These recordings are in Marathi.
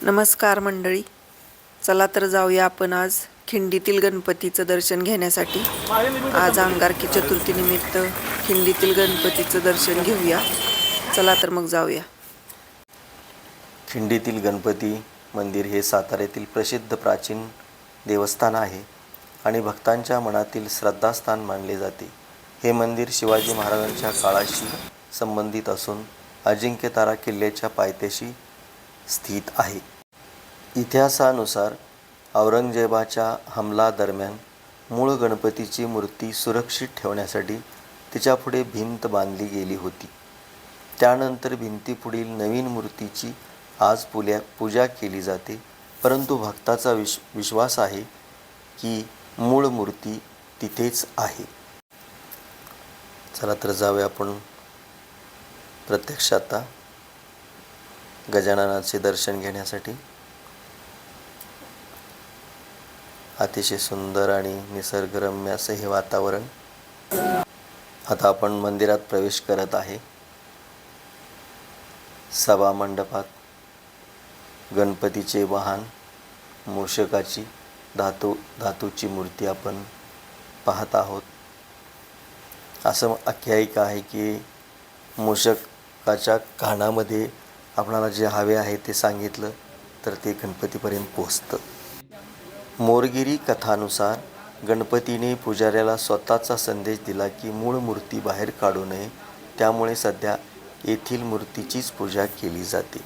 नमस्कार मंडळी, चला तर जाऊया आपण आज खिंडीतील गणपतीचं दर्शन घेण्यासाठी। आज अंगारकी चतुर्थीनिमित्त खिंडीतील गणपतीचं दर्शन घेऊया। चला तर मग जाऊया। खिंडीतील गणपती मंदिर हे साताऱ्यातील प्रसिद्ध प्राचीन देवस्थान आहे आणि भक्तांच्या मनातील श्रद्धास्थान मानले जाते। हे मंदिर शिवाजी महाराजांच्या काळाशी संबंधित असून अजिंक्यतारा किल्ल्याच्या पायथ्याशी स्थित आहे। इतिहासानुसार औरंगजेबाच्या हमलादरम्यान मूळ गणपतीची मूर्ती सुरक्षित ठेवण्यासाठी तिच्यापुढे भिंत बांधली गेली होती। त्यानंतर भिंतीपुढील नवीन मूर्तीची आज पूजा केली जाते, परंतु भक्ताचा विश्वास आहे की मूळ मूर्ती तिथेच आहे। चला तर जाऊया आपण प्रत्यक्ष आता गजाननाचे दर्शन घेण्यासाठी। अतिशय सुंदर आणि निसर्गरम्य असे हे वातावरण। आता आपण मंदिरात प्रवेश करत आहे। सभा मंडपात गणपतीचे वाहन मूषकाची धातूची मूर्ती आपण पाहत आहोत। असं आख्यायिका आहे की मूषकाच्या कानामध्ये आपणाला जे हवे आहे ते सांगितलं तर ते गणपतीपर्यंत पोहोचतं। मोरगिरी कथानुसार गणपतीने पुजाऱ्याला स्वतःचा संदेश दिला की मूळ मूर्ती बाहेर काढू नये, त्यामुळे सध्या येथील मूर्तीचीच पूजा केली जाते।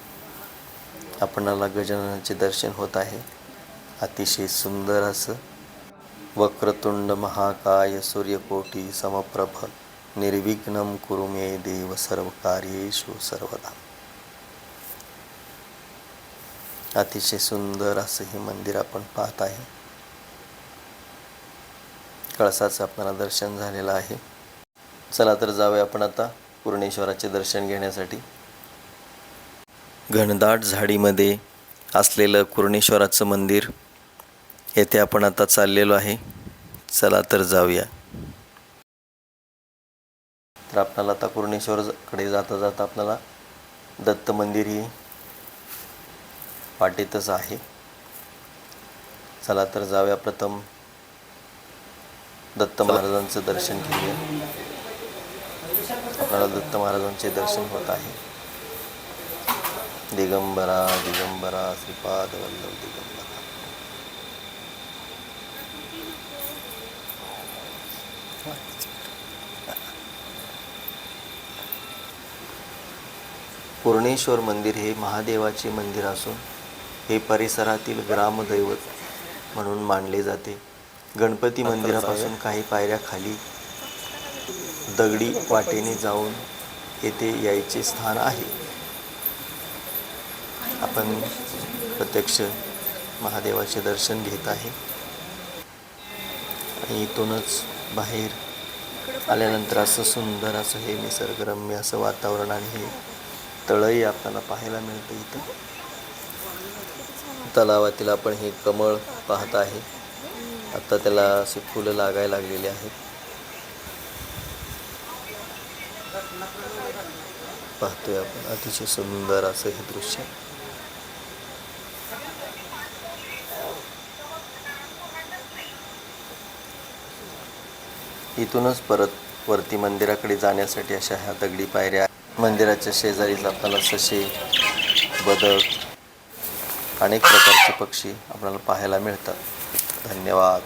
आपणाला गजाननाचे दर्शन होत आहे। अतिशय सुंदर असं वक्रतुंड महाकाय सूर्यकोटी समप्रभ निर्विघ्नं कुरु मे देव सर्वकार्येषु सर्वदा। अतिशय सुंदर असं हे मंदिर आपण पाहत आहे। कळसाचं आपल्याला दर्शन झालेलं आहे। चला तर जाऊया आपण आता पूर्णेश्वराचे दर्शन घेण्यासाठी। घनदाट झाडीमध्ये असलेलं पूर्णेश्वराचं मंदिर येथे आपण आता चाललेलो आहे। चला तर जाऊया। तर आपल्याला आता पूर्णेश्वरकडे जाता जाता आपल्याला दत्त मंदिर ही वाटेतच आहे। चला तर जाऊया, प्रथम दत्त महाराजांचं दर्शन घेऊया। आपल्याला दत्त महाराजांचे दर्शन होत आहे। दिगंबरा दिगंबरा श्रीपाद वल्लभ दिगंबरा। पूर्णेश्वर मंदिर हे महादेवाचे मंदिर असून हे परिसरातील ग्रामदैवत म्हणून मानले जाते। गणपती मंदिरापासून काही पायऱ्या खाली दगडी वाटेने जाऊन येथे यायचे स्थान आहे। आपण प्रत्यक्ष महादेवाचे दर्शन घेत आहे आणि इथूनच बाहेर आल्यानंतर असं सुंदर असं हे निसर्गरम्य असं वातावरण आणि हे तळही आपल्याला पाहायला मिळतं। इथं तलावातील आपण हे कमळ पाहत आहे। आता त्याला असे फुलं लागायला लागलेली आहेत। पाहतोय आपण अतिशय सुंदर असं हे दृश्य। इथूनच परत वरती मंदिराकडे जाण्यासाठी अशा ह्या दगडी पायऱ्या। मंदिराच्या शेजारीच आपल्याला ससे, बदक, अनेक प्रकारचे पक्षी आपल्याला पाहायला मिळतात। धन्यवाद।